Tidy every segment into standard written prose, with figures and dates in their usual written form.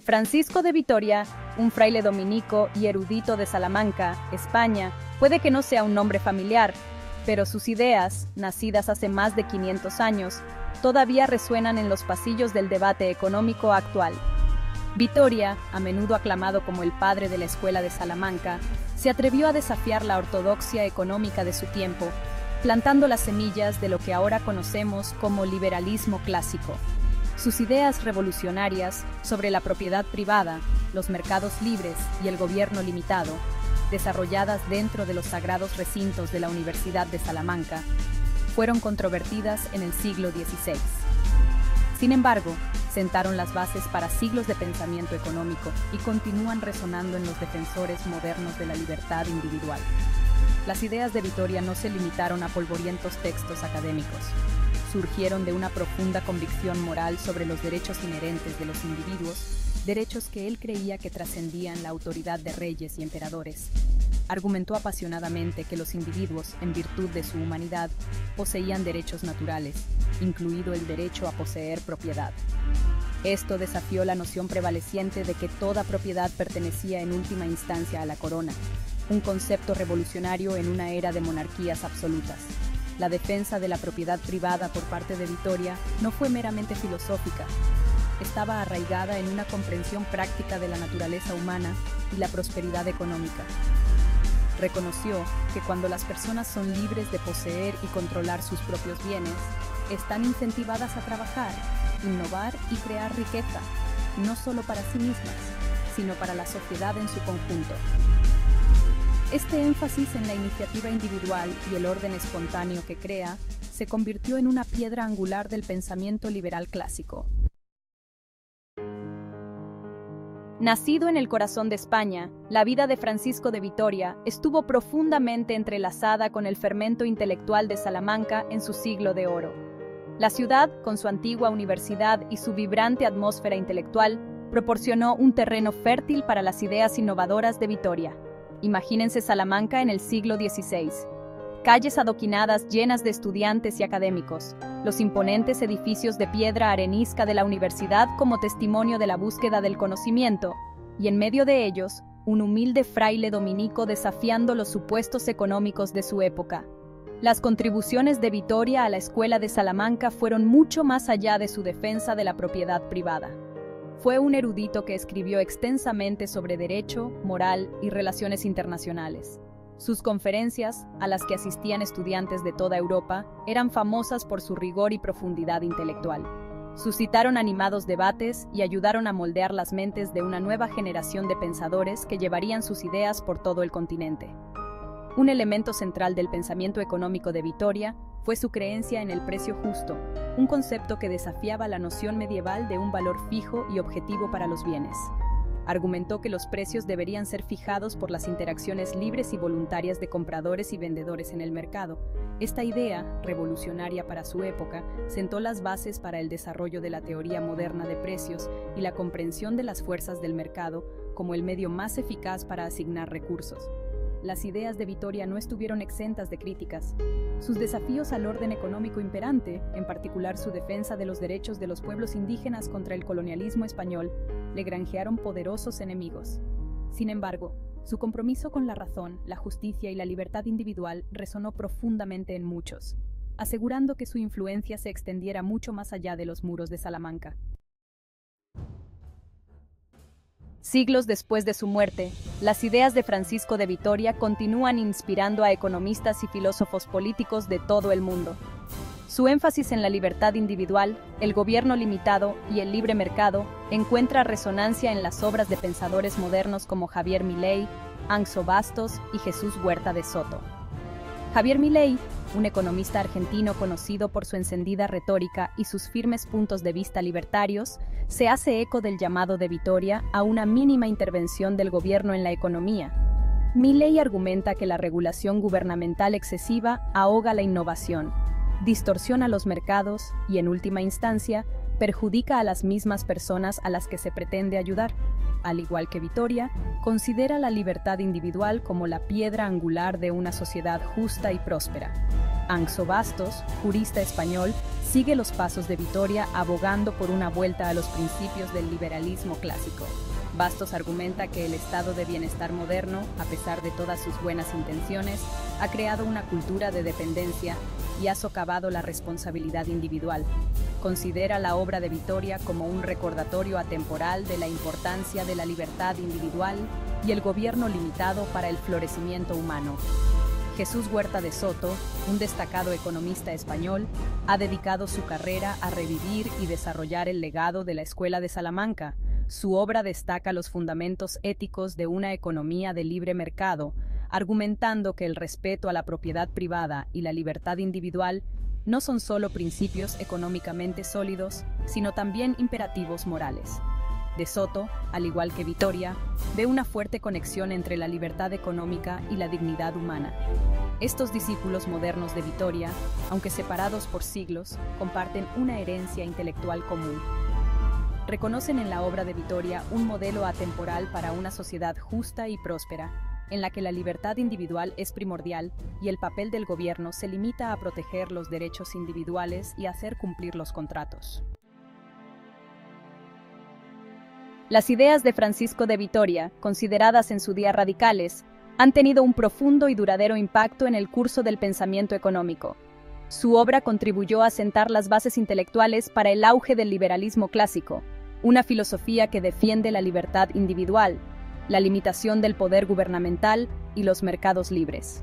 Francisco de Vitoria, un fraile dominico y erudito de Salamanca, España, puede que no sea un nombre familiar, pero sus ideas, nacidas hace más de 500 años, todavía resuenan en los pasillos del debate económico actual. Vitoria, a menudo aclamado como el padre de la escuela de Salamanca, se atrevió a desafiar la ortodoxia económica de su tiempo, plantando las semillas de lo que ahora conocemos como liberalismo clásico. Sus ideas revolucionarias sobre la propiedad privada, los mercados libres y el gobierno limitado, desarrolladas dentro de los sagrados recintos de la Universidad de Salamanca, fueron controvertidas en el siglo XVI. Sin embargo, sentaron las bases para siglos de pensamiento económico y continúan resonando en los defensores modernos de la libertad individual. Las ideas de Vitoria no se limitaron a polvorientos textos académicos. Surgieron de una profunda convicción moral sobre los derechos inherentes de los individuos, derechos que él creía que trascendían la autoridad de reyes y emperadores. Argumentó apasionadamente que los individuos, en virtud de su humanidad, poseían derechos naturales, incluido el derecho a poseer propiedad. Esto desafió la noción prevaleciente de que toda propiedad pertenecía en última instancia a la corona, un concepto revolucionario en una era de monarquías absolutas. La defensa de la propiedad privada por parte de Vitoria no fue meramente filosófica. Estaba arraigada en una comprensión práctica de la naturaleza humana y la prosperidad económica. Reconoció que cuando las personas son libres de poseer y controlar sus propios bienes, están incentivadas a trabajar, innovar y crear riqueza, no solo para sí mismas, sino para la sociedad en su conjunto. Este énfasis en la iniciativa individual y el orden espontáneo que crea se convirtió en una piedra angular del pensamiento liberal clásico. Nacido en el corazón de España, la vida de Francisco de Vitoria estuvo profundamente entrelazada con el fermento intelectual de Salamanca en su siglo de oro. La ciudad, con su antigua universidad y su vibrante atmósfera intelectual, proporcionó un terreno fértil para las ideas innovadoras de Vitoria. Imagínense Salamanca en el siglo XVI. Calles adoquinadas llenas de estudiantes y académicos, los imponentes edificios de piedra arenisca de la universidad como testimonio de la búsqueda del conocimiento, y en medio de ellos, un humilde fraile dominico desafiando los supuestos económicos de su época. Las contribuciones de Vitoria a la escuela de Salamanca fueron mucho más allá de su defensa de la propiedad privada. Fue un erudito que escribió extensamente sobre derecho, moral y relaciones internacionales. Sus conferencias, a las que asistían estudiantes de toda Europa, eran famosas por su rigor y profundidad intelectual. Suscitaron animados debates y ayudaron a moldear las mentes de una nueva generación de pensadores que llevarían sus ideas por todo el continente. Un elemento central del pensamiento económico de Vitoria fue su creencia en el precio justo, un concepto que desafiaba la noción medieval de un valor fijo y objetivo para los bienes. Argumentó que los precios deberían ser fijados por las interacciones libres y voluntarias de compradores y vendedores en el mercado. Esta idea, revolucionaria para su época, sentó las bases para el desarrollo de la teoría moderna de precios y la comprensión de las fuerzas del mercado como el medio más eficaz para asignar recursos. Las ideas de Vitoria no estuvieron exentas de críticas. Sus desafíos al orden económico imperante, en particular su defensa de los derechos de los pueblos indígenas contra el colonialismo español, le granjearon poderosos enemigos. Sin embargo, su compromiso con la razón, la justicia y la libertad individual resonó profundamente en muchos, asegurando que su influencia se extendiera mucho más allá de los muros de Salamanca. Siglos después de su muerte, las ideas de Francisco de Vitoria continúan inspirando a economistas y filósofos políticos de todo el mundo. Su énfasis en la libertad individual, el gobierno limitado y el libre mercado encuentra resonancia en las obras de pensadores modernos como Javier Milei, Anxo Bastos y Jesús Huerta de Soto. Javier Milei, un economista argentino conocido por su encendida retórica y sus firmes puntos de vista libertarios, se hace eco del llamado de Vitoria a una mínima intervención del gobierno en la economía. Milei argumenta que la regulación gubernamental excesiva ahoga la innovación, distorsiona los mercados y, en última instancia, perjudica a las mismas personas a las que se pretende ayudar. Al igual que Vitoria, considera la libertad individual como la piedra angular de una sociedad justa y próspera. Anxo Bastos, jurista español, sigue los pasos de Vitoria abogando por una vuelta a los principios del liberalismo clásico. Bastos argumenta que el estado de bienestar moderno, a pesar de todas sus buenas intenciones, ha creado una cultura de dependencia y ha socavado la responsabilidad individual. Considera la obra de Vitoria como un recordatorio atemporal de la importancia de la libertad individual y el gobierno limitado para el florecimiento humano. Jesús Huerta de Soto, un destacado economista español, ha dedicado su carrera a revivir y desarrollar el legado de la Escuela de Salamanca. Su obra destaca los fundamentos éticos de una economía de libre mercado, argumentando que el respeto a la propiedad privada y la libertad individual no son solo principios económicamente sólidos, sino también imperativos morales. De Soto, al igual que Vitoria, ve una fuerte conexión entre la libertad económica y la dignidad humana. Estos discípulos modernos de Vitoria, aunque separados por siglos, comparten una herencia intelectual común. Reconocen en la obra de Vitoria un modelo atemporal para una sociedad justa y próspera, en la que la libertad individual es primordial y el papel del gobierno se limita a proteger los derechos individuales y hacer cumplir los contratos. Las ideas de Francisco de Vitoria, consideradas en su día radicales, han tenido un profundo y duradero impacto en el curso del pensamiento económico. Su obra contribuyó a sentar las bases intelectuales para el auge del liberalismo clásico, una filosofía que defiende la libertad individual, la limitación del poder gubernamental y los mercados libres.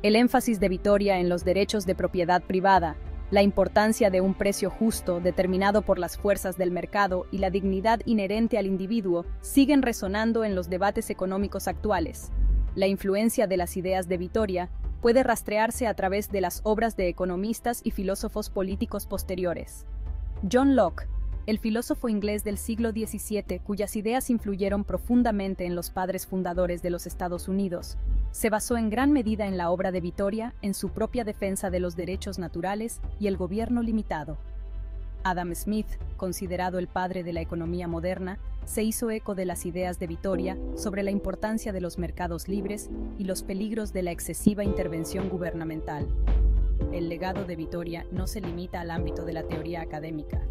El énfasis de Vitoria en los derechos de propiedad privada, la importancia de un precio justo determinado por las fuerzas del mercado y la dignidad inherente al individuo siguen resonando en los debates económicos actuales. La influencia de las ideas de Vitoria puede rastrearse a través de las obras de economistas y filósofos políticos posteriores. John Locke, el filósofo inglés del siglo XVII, cuyas ideas influyeron profundamente en los padres fundadores de los Estados Unidos, se basó en gran medida en la obra de Vitoria en su propia defensa de los derechos naturales y el gobierno limitado. Adam Smith, considerado el padre de la economía moderna, se hizo eco de las ideas de Vitoria sobre la importancia de los mercados libres y los peligros de la excesiva intervención gubernamental. El legado de Vitoria no se limita al ámbito de la teoría académica.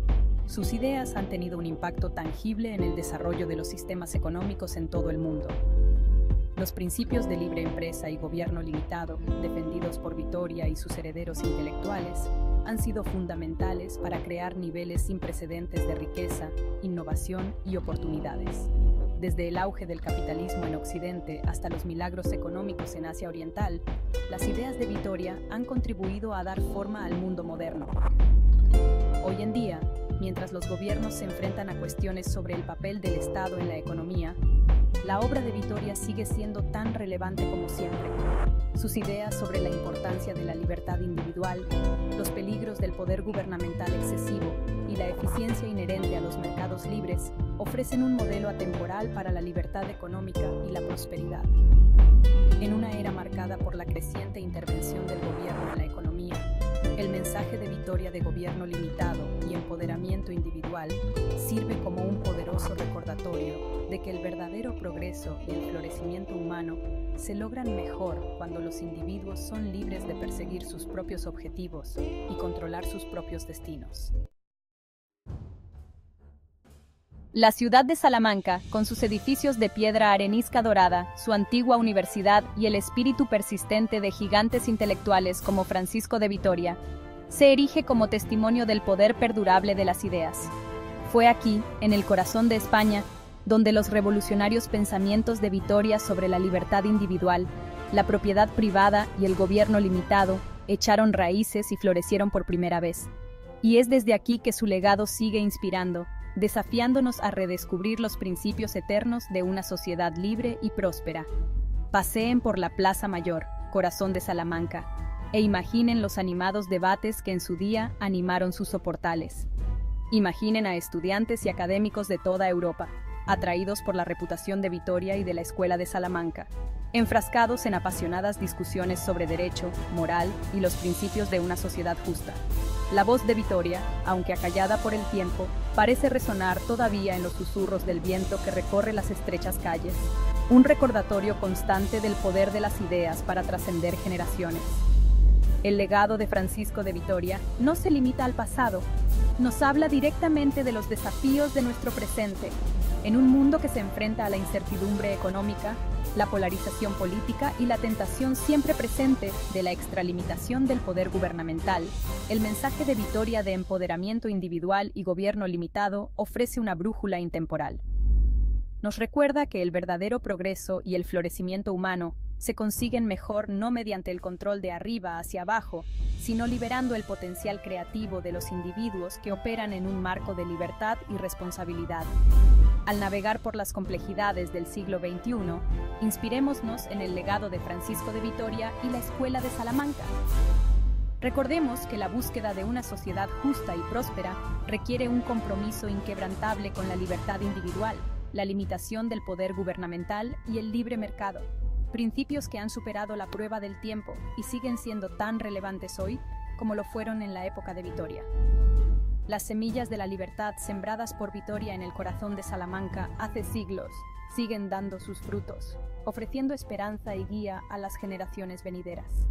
Sus ideas han tenido un impacto tangible en el desarrollo de los sistemas económicos en todo el mundo. Los principios de libre empresa y gobierno limitado, defendidos por Vitoria y sus herederos intelectuales, han sido fundamentales para crear niveles sin precedentes de riqueza, innovación y oportunidades. Desde el auge del capitalismo en Occidente hasta los milagros económicos en Asia Oriental, las ideas de Vitoria han contribuido a dar forma al mundo moderno. Hoy en día, mientras los gobiernos se enfrentan a cuestiones sobre el papel del Estado en la economía, la obra de Vitoria sigue siendo tan relevante como siempre. Sus ideas sobre la importancia de la libertad individual, los peligros del poder gubernamental excesivo y la eficiencia inherente a los mercados libres ofrecen un modelo atemporal para la libertad económica y la prosperidad. En una era marcada por la creciente intervención del gobierno en la economía, el mensaje de Vitoria de gobierno limitado y empoderamiento individual sirve como un poderoso recordatorio de que el verdadero progreso y el florecimiento humano se logran mejor cuando los individuos son libres de perseguir sus propios objetivos y controlar sus propios destinos. La ciudad de Salamanca, con sus edificios de piedra arenisca dorada, su antigua universidad y el espíritu persistente de gigantes intelectuales como Francisco de Vitoria, se erige como testimonio del poder perdurable de las ideas. Fue aquí, en el corazón de España, donde los revolucionarios pensamientos de Vitoria sobre la libertad individual, la propiedad privada y el gobierno limitado echaron raíces y florecieron por primera vez. Y es desde aquí que su legado sigue inspirando, desafiándonos a redescubrir los principios eternos de una sociedad libre y próspera. Paseen por la Plaza Mayor, corazón de Salamanca, e imaginen los animados debates que en su día animaron sus soportales. Imaginen a estudiantes y académicos de toda Europa, atraídos por la reputación de Vitoria y de la Escuela de Salamanca, enfrascados en apasionadas discusiones sobre derecho, moral y los principios de una sociedad justa. La voz de Vitoria, aunque acallada por el tiempo, parece resonar todavía en los susurros del viento que recorre las estrechas calles, un recordatorio constante del poder de las ideas para trascender generaciones. El legado de Francisco de Vitoria no se limita al pasado, nos habla directamente de los desafíos de nuestro presente, en un mundo que se enfrenta a la incertidumbre económica, la polarización política y la tentación siempre presente de la extralimitación del poder gubernamental. El mensaje de Vitoria de empoderamiento individual y gobierno limitado ofrece una brújula intemporal. Nos recuerda que el verdadero progreso y el florecimiento humano se consiguen mejor no mediante el control de arriba hacia abajo, sino liberando el potencial creativo de los individuos que operan en un marco de libertad y responsabilidad. Al navegar por las complejidades del siglo XXI, inspirémonos en el legado de Francisco de Vitoria y la Escuela de Salamanca. Recordemos que la búsqueda de una sociedad justa y próspera requiere un compromiso inquebrantable con la libertad individual, la limitación del poder gubernamental y el libre mercado, principios que han superado la prueba del tiempo y siguen siendo tan relevantes hoy como lo fueron en la época de Vitoria. Las semillas de la libertad sembradas por Vitoria en el corazón de Salamanca hace siglos siguen dando sus frutos, ofreciendo esperanza y guía a las generaciones venideras.